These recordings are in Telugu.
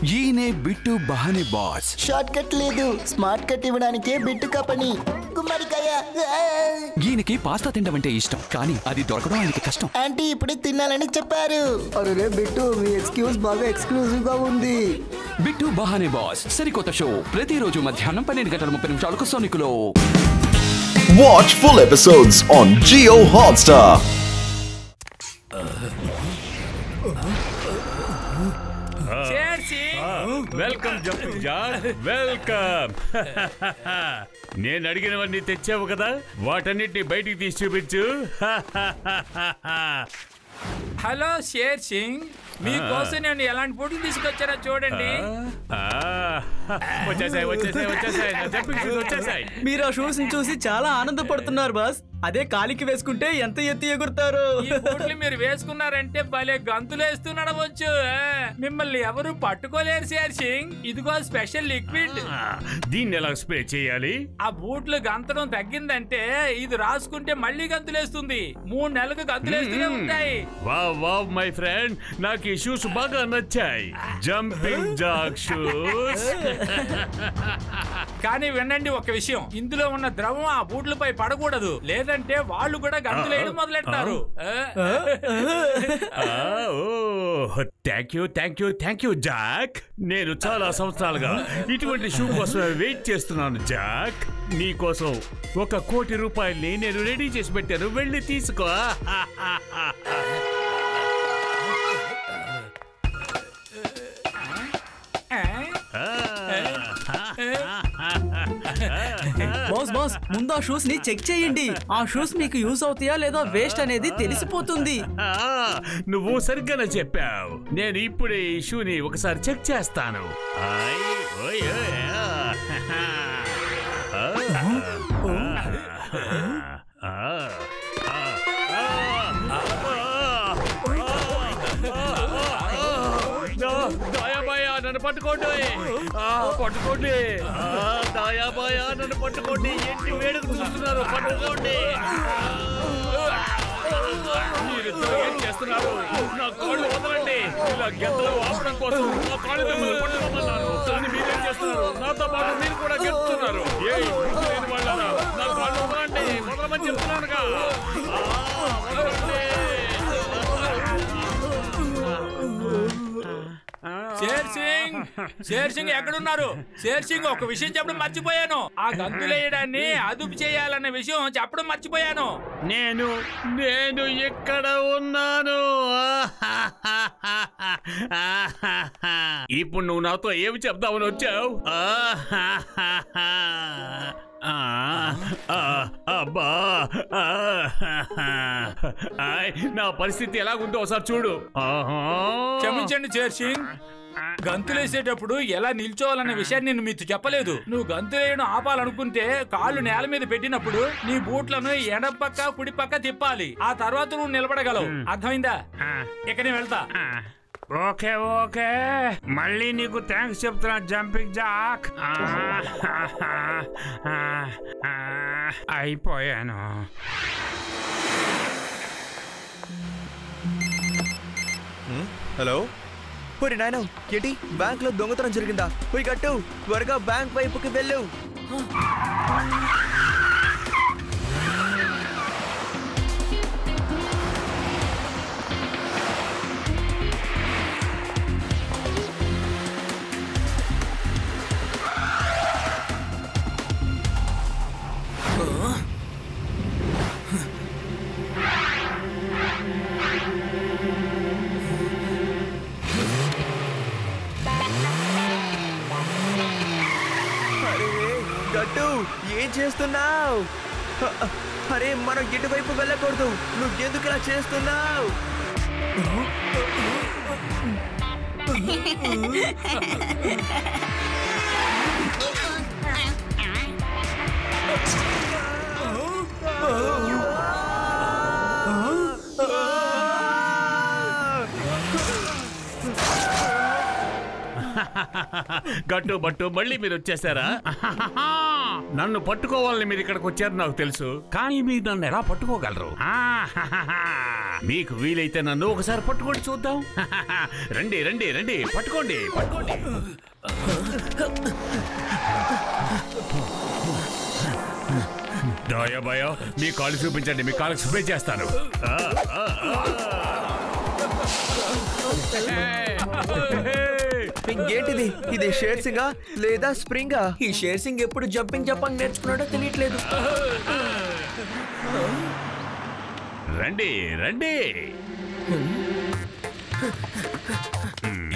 ఈయనే బిట్టు బహానే బాస్. షార్ట్ కట్ లేదు, స్మార్ట్ కట్ ఇవ్వడానికే బిట్టు కంపెనీ. గుమ్మడికాయ. ఈయనకి పాస్తా తినడం అంటే ఇష్టం, కానీ అది దొరకడం ఆయనకి కష్టం. ఆంటీ ఇప్పుడే తినాలని చెప్పారు. అరే బిట్టు, మీ ఎక్స్క్యూజ్ బాగా ఎక్స్క్లూజివ్ గా ఉంది. బిట్టు బహానే బాస్ సరికొత్త షో ప్రతిరోజు మధ్యాహ్నం 12:30 సోనికులో. Watch full episodes on Jio Hotstar. Welcome welcome. నేను అడిగినవన్నీ తెచ్చావు కదా, వాటన్నిటిని బయటికి తీసి చూపించు. హలో షేర్ సింగ్, మీకోసం నేను ఎలాంటి ఫుడ్లు తీసుకొచ్చారో చూడండి. వచ్చేసాయి. మీరు ఆ షూస్ చూసి చాలా ఆనందపడుతున్నారు బాస్. అదే కాలికి వేసుకుంటే ఎంత ఎత్తి ఎగురుతారు. ఈ ఫుడ్లు మీరు వేసుకున్నారంటే భలే గంతులు వేస్తూ నడవచ్చు. మిమ్మల్ని ఎవరు పట్టుకోలేరు షేర్ సింగ్. ఇదిగో స్పెషల్ లిక్విడ్. దీన్ని ఎలా స్ప్రే చేయాలి? ఆ బూట్లు గంతడం తగ్గిందంటే ఇది రాసుకుంటే మళ్ళీ గంతులేస్తుంది. 3 నెలలకు గంతులేస్తూనే ఉంటాయి. వావ్ మై ఫ్రెండ్, నాకు ఈ షూస్ బాగా నచ్చాయి. Jumping Jack shoes. కానీ వినండి ఒక విషయం, ఇందులో ఉన్న ద్రవం ఆ బూట్లపై పడకూడదు, లేదంటే వాళ్ళు కూడా గంతులేయడం మొదలెడతారు. Thank you Jack. నేను చాలా సంవత్సరాలుగా ఇటువంటి షూ కోసం వెయిట్ చేస్తున్నాను జాక్. నీ కోసం 1 కోటి రూపాయల్ని నేను రెడీ చేసి పెట్టాను, వెళ్ళి తీసుకో. బాస్ ముందు ఆ షూస్ ని చెక్ చేయండి. ఆ షూస్ మీకు యూస్ అవుతాయా లేదా వేస్ట్ అనేది తెలిసిపోతుంది. నువ్వు సరిగ్గానే చెప్పావు. నేను ఇప్పుడే ఈ షూని ఒకసారి చెక్ చేస్తాను. నన్ను పట్టుకోండి, దాయాబాయా నన్ను పట్టుకోండి. ఏంటి వేడుకు చూస్తున్నారు? పట్టుకోండి. మీరిద్దరు ఏం చేస్తున్నారు? నా కాళ్ళు వదలండి. ఇలా గెద్దలు ఆపడం కోసం నా కాళ్ళు మిమ్మల్ని పట్టుకోమన్నారు, కానీ మీరేం చేస్తున్నారు? నాతో పాటు మీరు కూడా గెలుతున్నారు. లేని వాళ్ళరా, నా కాళ్ళు వదలండి, వదలమని చెప్తున్నానుగా. షేర్ సింగ్ ఎక్కడున్నారు? షేర్ సింగ్, ఒక విషయం చెప్పడం మర్చిపోయాను. ఆ గంతులేయడాన్ని అదుపు చేయాలన్న విషయం చెప్పడం మర్చిపోయాను. నేను ఎక్కడ ఉన్నాను? ఇప్పుడు నువ్వు నాతో ఏమి చెప్దామని వచ్చావు? అబ్బా, నా పరిస్థితి ఎలాగుందో ఒకసారి చూడు. క్షమించండి షేర్ సింగ్, గంతులేసేటప్పుడు ఎలా నిల్చోవాలన్న విషయాన్ని నేను మీతో చెప్పలేదు. నువ్వు గంతులేయడం ఆపాలనుకుంటే కాళ్ళు నేల మీద పెట్టినప్పుడు నీ బూట్లను ఎడం పక్క కుడి పక్క తిప్పాలి. ఆ తర్వాత నువ్వు నిలబడగలవు. అర్థమైందా? ఇక నేను వెళ్తా. ఓకే, మళ్ళీ నీకు థ్యాంక్స్ చెప్తున్నా జంపింగ్ జాక్. అయిపోయాను. హలో, పోరి నాయన, ఏంటి బ్యాంక్ లో దొంగతనం జరిగిందా? పోయి కట్టు, త్వరగా బ్యాంక్ వైపుకి వెళ్ళు. ఏం చేస్తున్నావు? అరే, మనం ఎటువైపు వెళ్ళకూడదు. నువ్వు ఎందుకు ఇలా చేస్తున్నావు? గట్టు బట్టు మళ్ళీ మీరు వచ్చేసారా? నన్ను పట్టుకోవాలని మీరు ఇక్కడికి వచ్చారు నాకు తెలుసు, కానీ మీరు నన్ను ఎలా పట్టుకోగలరు? మీకు వీలైతే నన్ను ఒకసారి పట్టుకోండి చూద్దాం. రండి రండి రండి, పట్టుకోండి పట్టుకోండి. దయా మీ కాళ్ళు చూపించండి, మీ కాళ్ళకి స్ప్రే చేస్తాను. ఇంకేంటిది? ఇది షేర్ సింగా లేదా స్ప్రింగా? ఈ షేర్ సింగ్ ఎప్పుడు జంపింగ్ జంపింగ్ నేర్చుకున్నాడో తెలియట్లేదు. రండి రండి.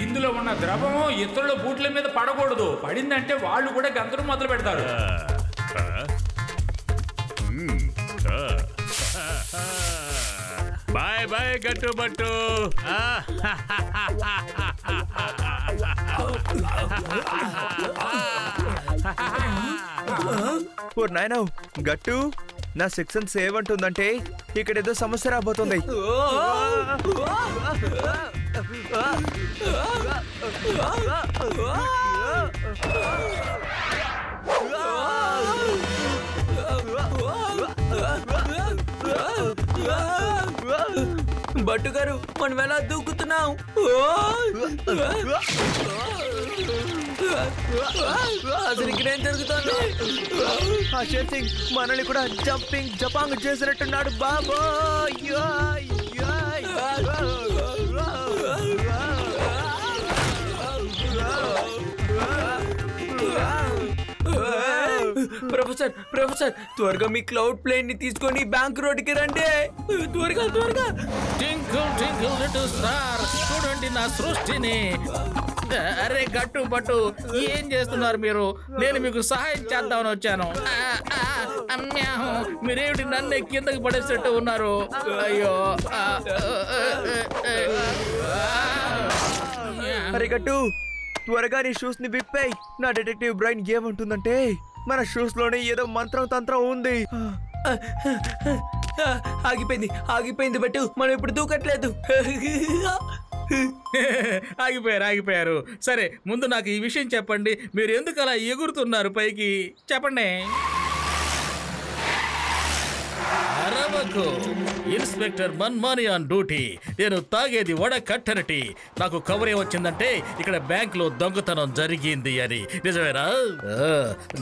ఇందులో ఉన్న ద్రవము ఇతరుల బూట్ల మీద పడకూడదు. పడిందంటే వాళ్ళు కూడా గంతడం మొదలు పెడతారు. బాయ్ బాయ్ గట్టు బట్టు. నాయన గట్టు, నా సెక్షన్ ఏమంటుందంటే ఇక్కడ ఏదో సమస్య రాబోతుంది. బట్టు గారు, మనం ఎలా దూకుతున్నాం? అసలు ఇక్కడేం జరుగుతుంది? ఆ షేర్ సింగ్ మనల్ని కూడా జంపింగ్ జపాంగ్ చేసినట్టున్నాడు బాబో. ప్రొఫెసర్ ప్రొఫెసర్, త్వరగా మీ క్లౌడ్ ప్లేన్ ని తీసుకొని బ్యాంక్ రోడ్డుకి రండి. త్వరగా త్వరగా. టింకిల్ టింకిల్ లిటిల్ స్టార్, చూడండి నా సృష్టిని. అరే గట్టు బట్టు, ఏం చేస్తున్నారు మీరు? నేను మీకు సహాయం చేద్దామని వచ్చాను. మీరేమిటి నన్ను కిందకి పడేసినట్టు ఉన్నారు? అయ్యో. అరే గట్టు, త్వరగా నీ షూస్ ని విప్పాయి. నా డిటెక్టివ్ బ్రెయిన్ ఏమంటుందంటే మన షూస్ లోనే ఏదో మంత్రం తంత్రం ఉంది. ఆగిపోయింది ఆగిపోయింది బట్టు, మనం ఇప్పుడు దూకట్లేదు. ఆగిపోయారు. సరే, ముందు నాకు ఈ విషయం చెప్పండి. మీరు ఎందుకు అలా ఎగురుతున్నారు పైకి? చెప్పండి. అరవకు, ఇన్స్పెక్టర్ మన్మాని ఆన్ డ్యూటీ. నేను తాగేది వడకట్టరటి. నాకు కవర్ ఏమొచ్చిందంటే ఇక్కడ బ్యాంక్ లో దొంగతనం జరిగింది అని. నిజమేనా?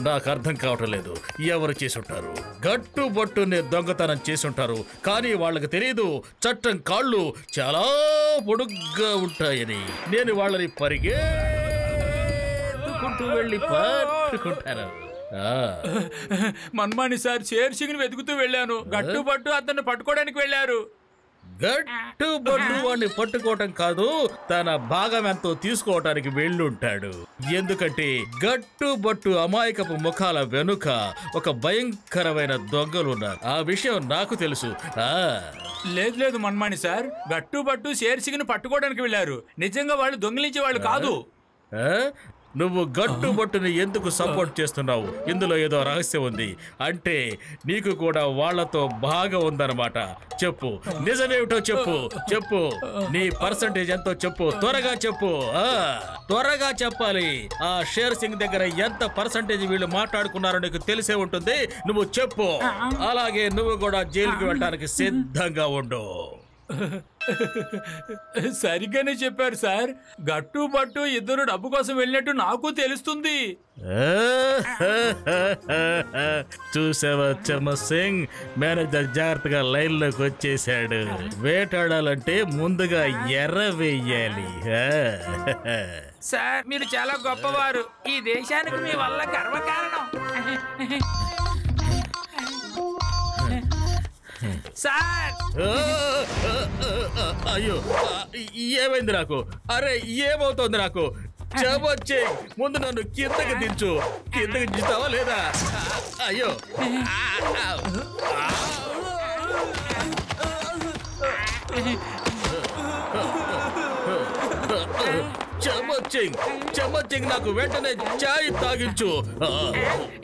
నాకు అర్థం కావటం లేదు. ఎవరు చేసుంటారు? గట్టుబట్టునే దొంగతనం చేసుంటారు. కానీ వాళ్ళకి తెలియదు చట్టం కాళ్ళు చాలా పొడుగ్గా ఉంటాయని. నేను వాళ్ళని పరిగెత్తుకుంటూ వెళ్ళి పట్టుకుంటాను. మన్మాని సార్, షేర్ సింగ్ వెతుకుతూ వెళ్ళాను. గట్టుబట్టు అతన్ని పట్టుకోవడానికి వెళ్ళారు. గట్టుబట్టు వాడిని పట్టుకోవటం కాదు, తన భాగం ఎంతో తీసుకోవటానికి వెళ్ళుంటాడు. ఎందుకంటే గట్టుబట్టు అమాయకపు ముఖాల వెనుక ఒక భయంకరమైన దొంగలున్నారు. ఆ విషయం నాకు తెలుసు. లేదు లేదు మన్మాని సార్, గట్టుబట్టు షేర్ సింగ్ పట్టుకోవడానికి వెళ్ళారు. నిజంగా వాళ్ళు దొంగిలించే వాళ్ళు కాదు. నువ్వు గట్టుబట్టుని ఎందుకు సపోర్ట్ చేస్తున్నావు? ఇందులో ఏదో రహస్యం ఉంది. అంటే నీకు కూడా వాళ్లతో బాగా ఉందన్నమాట. చెప్పు, నిజమేమిటో చెప్పు. చెప్పు, నీ పర్సంటేజ్ ఎంతో చెప్పు. త్వరగా చెప్పు, త్వరగా చెప్పాలి. ఆ షేర్ సింగ్ దగ్గర ఎంత పర్సంటేజ్ వీళ్ళు మాట్లాడుకున్నారో నీకు తెలిసే ఉంటుంది. నువ్వు చెప్పు. అలాగే నువ్వు కూడా జైలుకి వెళ్ళడానికి సిద్ధంగా ఉండు. సరిగ్గానే చెప్పారు సార్. గట్టుబట్టు ఇద్దరు డబ్బు కోసం వెళ్ళినట్టు నాకు తెలుస్తుంది. చూసావా చమన్ సింగ్, మేనేజర్ జాగ్రత్తగా లైన్ లోకి వచ్చేసాడు. వేటాడాలంటే ముందుగా ఎర్ర వేయాలి. సార్, మీరు చాలా గొప్పవారు. ఈ దేశానికి మీ వల్ల గర్వకారణం. సార్, అయ్యో, ఏమైంది నాకు? అరే, ఏమవుతోంది నాకు? చెప్పొచ్చే, ముందు నన్ను కిందకి దించు. కిందకి దించుతావా లేదా? అయ్యో, చమచింగ్ నాకు వెంటనే చాయ్ తాగించు.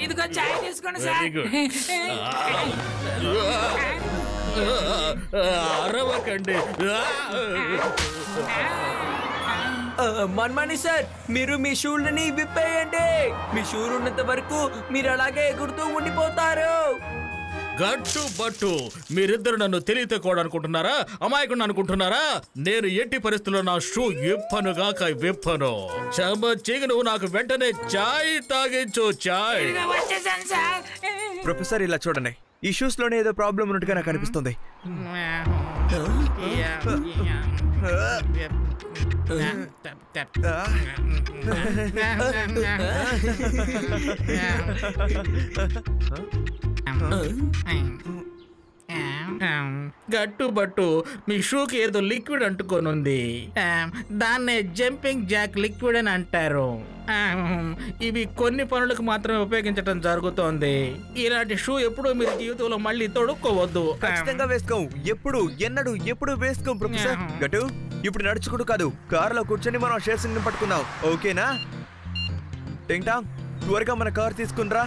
ఇదిగో చాయ్ తీసుకోండి సార్. Very good. అరవకండి. మన్మని సార్, మీరు మీ షూలని విప్పేయండి. మీ షూలు ఉన్నంత వరకు మీరు అలాగే ఎగురుతూ ఉండిపోతారు. గట్టు బట్టు మీరిద్దరు నన్ను తెలియతే కూడా అనుకుంటున్నారా? అమాయకుడిని అనుకుంటున్నారా? నేను ఎట్టి పరిస్థితుల్లో నా షూ విప్పను. చెయ్యి, నువ్వు నాకు వెంటనే చాయ్ తాగించు. చాయ్. ప్రొఫెసర్ ఇలా చూడండి, ఈ షూస్ లోనే ఏదో ప్రాబ్లం ఉన్నట్టుగా నాకు అనిపిస్తుంది. గట్టుబట్టు మీ షూకి ఏదో లిక్విడ్ అంటుకోనుంది. దాన్నే జంపింగ్ జాక్ లిక్విడ్ అని అంటారు. ఇవి కొన్ని పనులకు మాత్రమే ఉపయోగించడం జరుగుతోంది. ఇలాంటి షూ ఎప్పుడు మీరు జీవితంలో మళ్ళీ తొడుక్కోవద్దు. ఖచ్చితంగా వేసుకోం. ఎప్పుడు వేసుకోం ప్రొఫెసర్. గట్టు, ఇప్పుడు నడుచుకుంటూ కాదు, కారులో కూర్చొని మనం షేర్ సింగ్ ని పట్టుకుందాం. ఓకేనా? టింగ్ టాంగ్, త్వరగా మన కార్ తీసుకునిరా.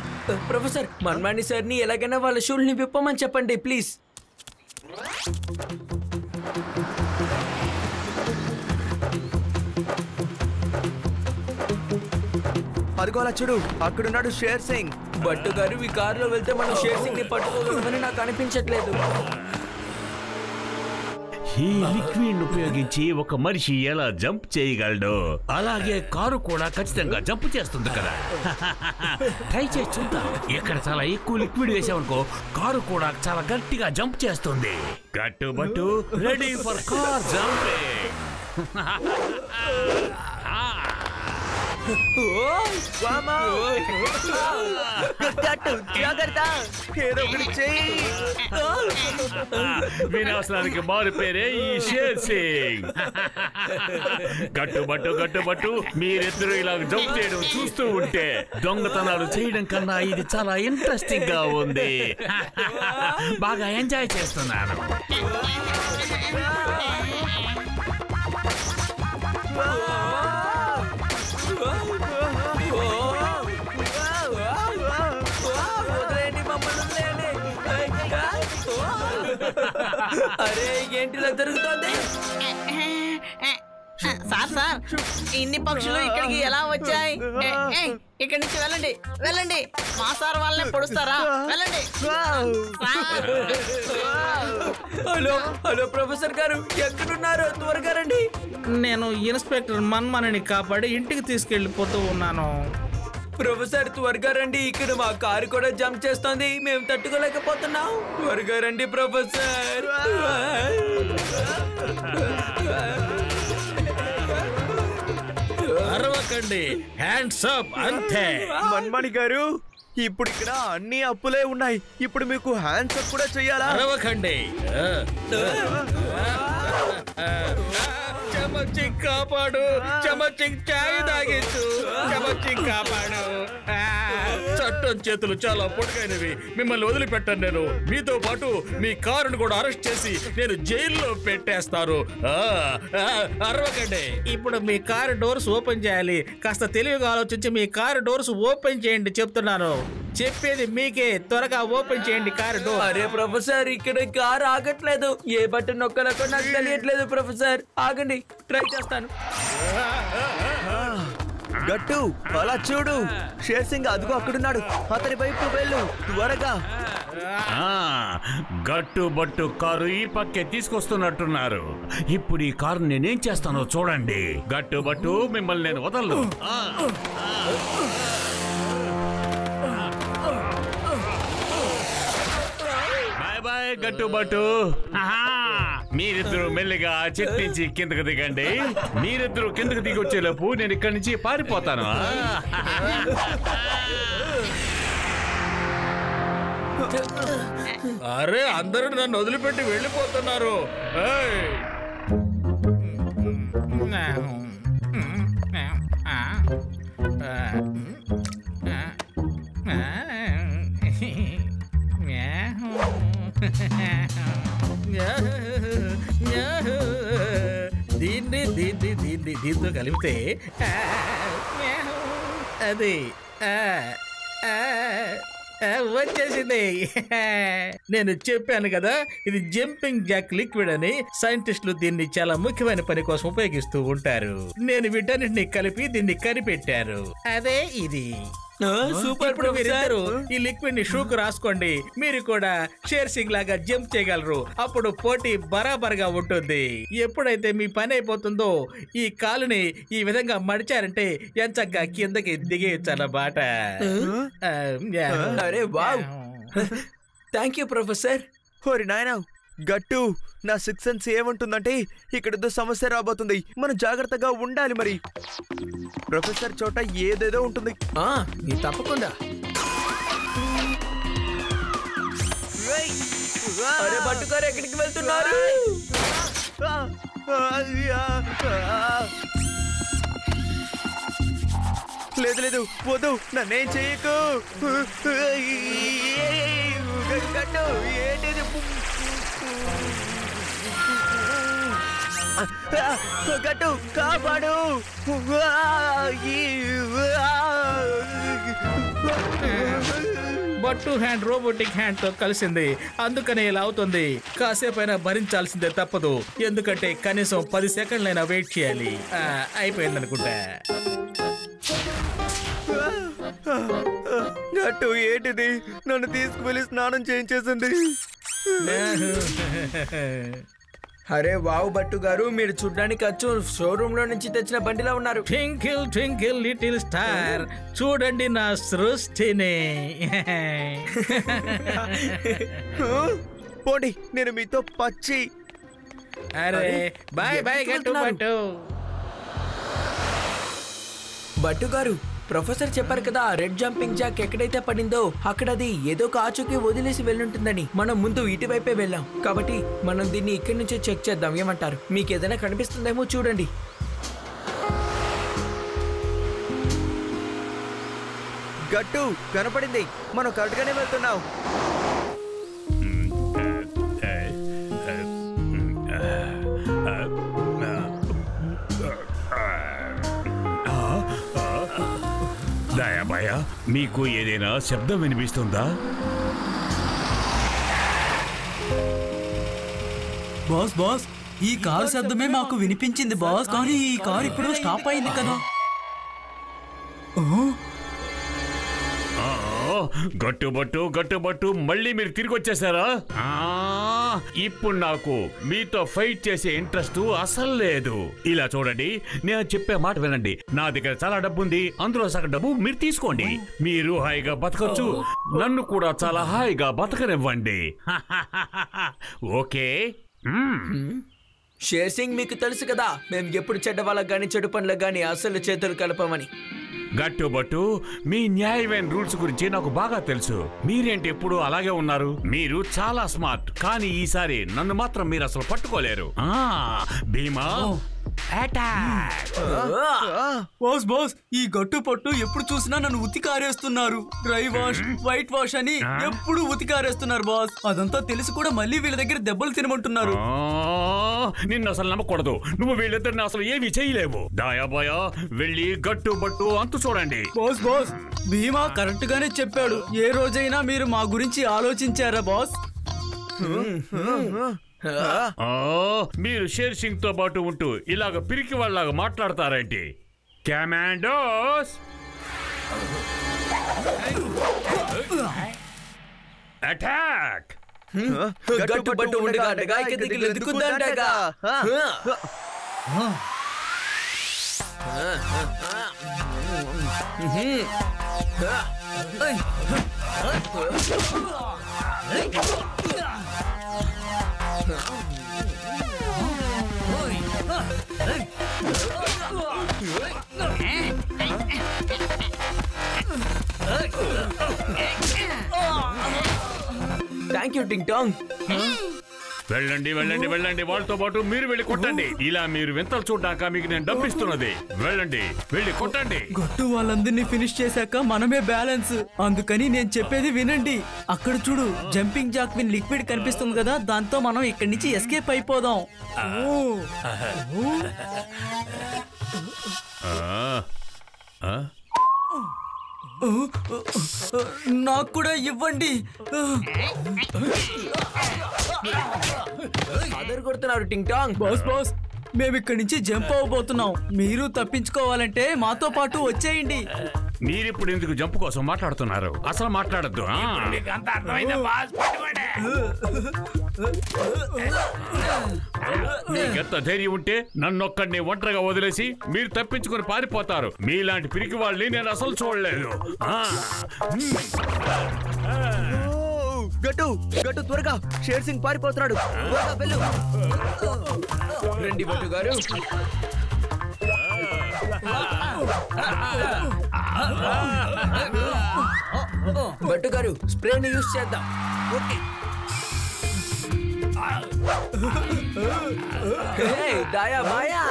ప్రొఫెసర్, మన్మాని సార్ని ఎలాగైనా వాళ్ళ షూల్ని విప్పమని చెప్పండి ప్లీజ్. అదిగో అలా చూడు, అక్కడున్నాడు షేర్ సింగ్. బట్టు గారు, ఈ కారులో వెళ్తే మనం షేర్ సింగ్ ని పట్టుకోగలమని నాకు అనిపించట్లేదు. ఈ లిక్విడ్ ఉపయోగించి ఒక మనిషి ఎలా జంప్ చేయగలడు, అలాగే కారు కూడా ఖచ్చితంగా జంప్ చేస్తుంది కదా. ట్రై చేసి చూద్దాం. ఇక్కడ చాలా ఎక్కువ లిక్విడ్ వేసామనుకో, కారు కూడా చాలా గట్టిగా జంప్ చేస్తుంది. గట్టుబట్టు రెడీ ఫర్ కార్ జంపింగ్. వినాశనానికి మారు పేరే ఈ షేర్ సింగ్. గట్టుబట్టు మీరిద్దరూ ఇలా జంప్ చేయడం చూస్తూ ఉంటే దొంగతనాలు చేయడం కన్నా ఇది చాలా ఇంట్రెస్టింగ్ గా ఉంది. బాగా ఎంజాయ్ చేస్తున్నాను. అరే, ఏంటిలా జరుగుతోంది? సార్, ఇన్ని పక్షులు ఇక్కడికి ఎలా వచ్చాయి? ఇక్కడి నుంచి వెళ్ళండి. మా సార్ వాళ్ళని పొడుస్తారా? వెళ్ళండి. హలో ప్రొఫెసర్ గారు, ఎక్కడున్నారు? త్వరగా రండి. నేను ఇన్స్పెక్టర్ మన్మని కాపాడి ఇంటికి తీసుకెళ్లిపోతూ ఉన్నాను. ప్రొఫెసర్, త్వరగా రండి. ఇక్కడ మా కారు కూడా జంప్ చేస్తోంది, మేము తట్టుకోలేకపోతున్నాం. త్వరగా రండి ప్రొఫెసర్. అరవకండి, హ్యాండ్స్ అప్, అంతే. మన్మణి గారు, ఇప్పుడు ఇక్కడ అన్ని అప్పులే ఉన్నాయి. ఇప్పుడు మీకు హ్యాండ్స్ అప్ కూడా చెయ్యాలా? అరవకండి. చమచింగ్ కాపాడు, చమచింగ్ చాయ్ తాగించు, చమచింగ్ కాపాడు. చట్టం చేతులు చాలా పొడుగైనవి, మిమ్మల్ని వదిలిపెట్టాను నేను. మీతో పాటు మీ కారును కూడా అరెస్ట్ చేసి నేను జైల్లో పెట్టేస్తారు. అరవకండి. ఇప్పుడు మీ కారు డోర్స్ ఓపెన్ చేయాలి. కాస్త తెలివిగా ఆలోచించి మీ కారు డోర్స్ ఓపెన్ చేయండి చెప్తున్నాను. చెప్పేది మీకే, త్వరగా ఓపెన్ చేయండి కారు డోర్. అరే ప్రొఫెసర్, ఇక్కడ కారు ఆగట్లేదు. ఏ బటన్ నొక్కాలో నాకు తెలియట్లేదు ప్రొఫెసర్. ఆగండి, ట్రై చేస్తాను. గట్టు, అలా చూడు, షేర్ సింగ్ అదిగో అక్కడున్నాడు. అతని వైపు వెళ్ళు త్వరగా. గట్టుబట్టు కారు ఈ పక్కే తీసుకొస్తున్నట్టున్నారు. ఇప్పుడు ఈ కారు నేనేం చేస్తానో చూడండి. గట్టుబట్టు, మిమ్మల్ని నేను వదలను. బాయ్ గట్టుబట్టు. మీరిద్దరు మెల్లిగా చెట్టు నుంచి కిందకు దిగండి. మీరిద్దరు కిందకు దిగి వచ్చేలోపు నేను ఇక్కడి నుంచి పారిపోతాను. అరే, అందరూ నన్ను వదిలిపెట్టి వెళ్ళిపోతున్నారు. దీంతో కలిపితే అది వచ్చేసింది. నేను చెప్పాను కదా, ఇది జంపింగ్ జాక్ లిక్విడ్ అని. సైంటిస్టులు దీన్ని చాలా ముఖ్యమైన పని కోసం ఉపయోగిస్తూ ఉంటారు. నేను వీటన్నిటిని కలిపి దీన్ని కనిపెట్టారు. అదే ఇది. Super professor. ఈ లిక్విడ్ ని షూకు రాసుకోండి. మీరు కూడా షేర్ సింగ్ లాగా జంప్ చేయగలరు. అప్పుడు పోటీ బరాబర్గా ఉంటుంది. ఎప్పుడైతే మీ పని అయిపోతుందో ఈ కాలుని ఈ విధంగా మడిచారంటే ఎంచక్కా కిందకి దిగేయచ్చన్నమాట. అరే వావ్, థ్యాంక్ యూ ప్రొఫెసర్. ఓరి నాయనా గట్టు, నా సిక్స్ సెన్స్ ఏమంటుందంటే ఇక్కడ సమస్య రాబోతుంది, మనం జాగ్రత్తగా ఉండాలి. మరి ప్రొఫెసర్ చోట ఏదేదో ఉంటుంది. తప్పకుండా. అరే బట్టుగారు ఎక్కడికి వెళ్తున్నారు? లేదు లేదు, వద్దు, నన్నేం చేయకు. గట్టు ఏంటిది? గట్టు కాపాడు. బట్టు హ్యాండ్ రోబోటిక్ హ్యాండ్ తో కలిసింది, అందుకనే ఇలా అవుతుంది. కాసేపైనా భరించాల్సిందే తప్పదు, ఎందుకంటే కనీసం 10 సెకండ్లైనా వెయిట్ చేయాలి. అయిపోయింది అనుకుంటా. గట్టు ఏంటిది? నన్ను తీసుకువెళ్ళి స్నానం చేయించేసింది. అరే వావ్ బట్టు గారు, మీరు చూడ్డానికి అచ్చు షోరూమ్ లో నుంచి తెచ్చిన బండిలా ఉన్నారు. ట్వింకిల్ ట్వింకిల్ లిటిల్ స్టార్, చూడండి నా సృష్టిని. పోండి, నేను మీతో పచ్చి. అరే బాయ్ బాయ్ గట్టు బట్టు. బట్టు గారు, ప్రొఫెసర్ చెప్పారు కదా, రెడ్ జంపింగ్ జాక్ ఎక్కడైతే పడిందో అక్కడ అది ఏదో ఒక ఆచూకీ వదిలేసి వెళ్ళుంటుందని. మనం ముందు ఇటువైపే వెళ్ళాం కాబట్టి మనం దీన్ని ఇక్కడి నుంచే చెక్ చేద్దాం. ఏమంటారు? మీకు ఏదైనా కనిపిస్తుందేమో చూడండి. గట్టు కనపడింది, మనం కరెక్ట్ గానే వెళ్తున్నాం. దయాబాయా, మీకు ఏదైనా శబ్దం వినిపిస్తుందా? బాస్ బాస్, ఈ కారు శబ్దమే మాకు వినిపించింది బాస్, కానీ ఈ కారు ఇప్పుడు స్టాప్ అయింది కదా. గట్టుబట్టు గట్టుబట్టు, మళ్ళీ మీరు తిరిగి వచ్చేసారా? ఇప్పుడు నాకు మీతో ఫైట్ చేసే ఇంట్రెస్ట్ అసలు లేదు. ఇలా చూడండి, నేను చెప్పే మాట వినండి. నా దగ్గర చాలా డబ్బు ఉంది, అందులో సగం డబ్బు మీరు తీసుకోండి. మీరు హాయిగా బతకచ్చు, నన్ను కూడా చాలా హాయిగా బతకనివ్వండి. ఓకే? షేర్ సింగ్, మీకు తెలుసు కదా మేము ఎప్పుడు చెడ్డ వాళ్ళకి గానీ చెడు పనులకు గానీ అసలు చేతులు కలపమని. గట్టుబట్టు, మీ న్యాయమైన రూల్స్ గురించి నాకు బాగా తెలుసు. మీరేంటి ఎప్పుడు అలాగే ఉన్నారు? మీరు చాలా స్మార్ట్, కానీ ఈసారి నన్ను మాత్రం మీరు అసలు పట్టుకోలేరు. భీమా అటాక్! బాస్ బాస్, ఈ గట్టు పట్టు ఎప్పుడు చూసినా నన్ను ఉతికారేస్తున్నారు. డ్రై వాష్, వైట్ వాష్ అని ఎప్పుడు ఉతికారేస్తున్నారు బాస్. అదంతా తెలిసి కూడా మళ్ళీ వీళ్ళ దగ్గర దెబ్బలు తినమంటున్నారు. నిన్ను అసలు నమ్మకూడదు. నువ్వు వీళ్ళిద్దరిని అసలు ఏమీ చేయలేవు. దాయాబాయా, వెళ్ళి గట్టుబట్టు అంతు చూడండి. బాస్ బాస్, భీమా కరెక్ట్ గానే చెప్పాడు. ఏ రోజైనా మీరు మా గురించి ఆలోచించారా బాస్? మీరు షేర్ సింగ్ తో పాటు ఉంటూ ఇలాగ పిరికి వాళ్ళలాగా మాట్లాడతారేంటి? Commandos attack! గట్టుబట్టు ఉండగా ఎదుగుతుందంటగా. థ్యాంక్ యూ టింగ్ టాంగ్. వెళ్ళండి వెళ్ళండి వెళ్ళండి, వాళ్ళతో పాటు మీరు వెళ్ళి కొట్టండి. ఇలా మీరు వింతలు చూడ్డాక మీకు నేను డబ్బిస్తున్నది. వెళ్ళండి, వెళ్ళి కొట్టండి. గట్టు వాళ్ళందరినీ ఫినిష్ చేశాక మనమే బ్యాలెన్స్. అందుకని నేను చెప్పేది వినండి. అక్కడ చూడు, జంపింగ్ జాక్ విన్ లిక్విడ్ కనిపిస్తుంది కదా, దాంతో మనం ఇక్కడి నుంచి ఎస్కేప్ అయిపోదాం. నాకు కూడా ఇవ్వండి. అదరు కొడుతున్నారు టింగ్ టాంగ్. బాస్ మేము ఇక్కడి నుంచి జంప్ అవ్వబోతున్నాం. మీరు తప్పించుకోవాలంటే మాతో పాటు వచ్చేయండి. మీరిప్పుడు ఎందుకు జంప్ కోసం మాట్లాడుతున్నారు? అసలు మాట్లాడద్దు. మీకెంత ధైర్యం ఉంటే నన్నొక్కడిని ఒంటరిగా వదిలేసి మీరు తప్పించుకొని పారిపోతారు? మీలాంటి పిరికి వాళ్ళని నేను అసలు చూడలేదు. గట్టు గట్టు త్వరగా, షేర్ సింగ్ పారిపోతున్నాడు. త్వరగా వెళ్ళు. రండి బట్టు గారు. బట్టు గారు స్ప్రేని యూజ్ చేద్దాం. దాయా బాయా.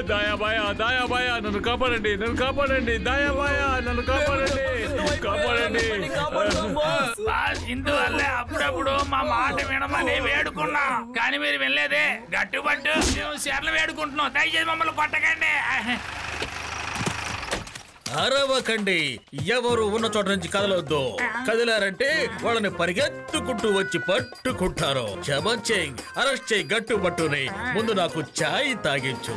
దాయాబాయా దాయాబాయా నన్ను కాపాడండి, నన్ను కాపాడండి. దాయాబాయా నన్ను కాపాడండి, కాపాడండి. ఇందువల్లే అప్పుడప్పుడు మా మాట వినమని వేడుకున్నా, కానీ మీరు వినలేదే. గట్టుబట్టు మేము చీరలు వేడుకుంటున్నాం, దయచేసి మమ్మల్ని కొట్టకండి. అరవకండి. ఎవరు ఉన్న చోట నుంచి కదలొద్దు. కదిలారంటే వాళ్ళని పరిగెత్తుకుంటూ వచ్చి పట్టుకుంటారు. క్షమించేయ్, అరెస్ట్ చేయి గట్టుబట్టుని. ముందు నాకు చాయ్ తాగించు.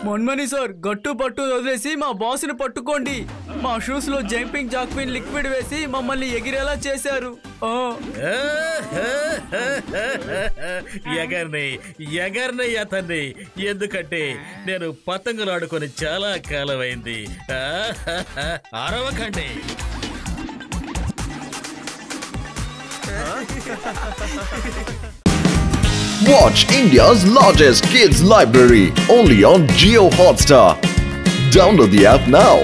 మొన్మని సార్, గట్టు పట్టు వదిలేసి మా బాస్ ని పట్టుకోండి. మా షూస్ లో జంపింగ్ జాక్విన్ లిక్విడ్ వేసి మమ్మల్ని ఎగిరేలా చేశారు. ఎగర్ని అతన్ని. ఎందుకంటే నేను పతంగులు ఆడుకొని చాలా కాలమైంది. అరవకండి. Watch India's largest kids library only on Jio Hotstar. Download the app now.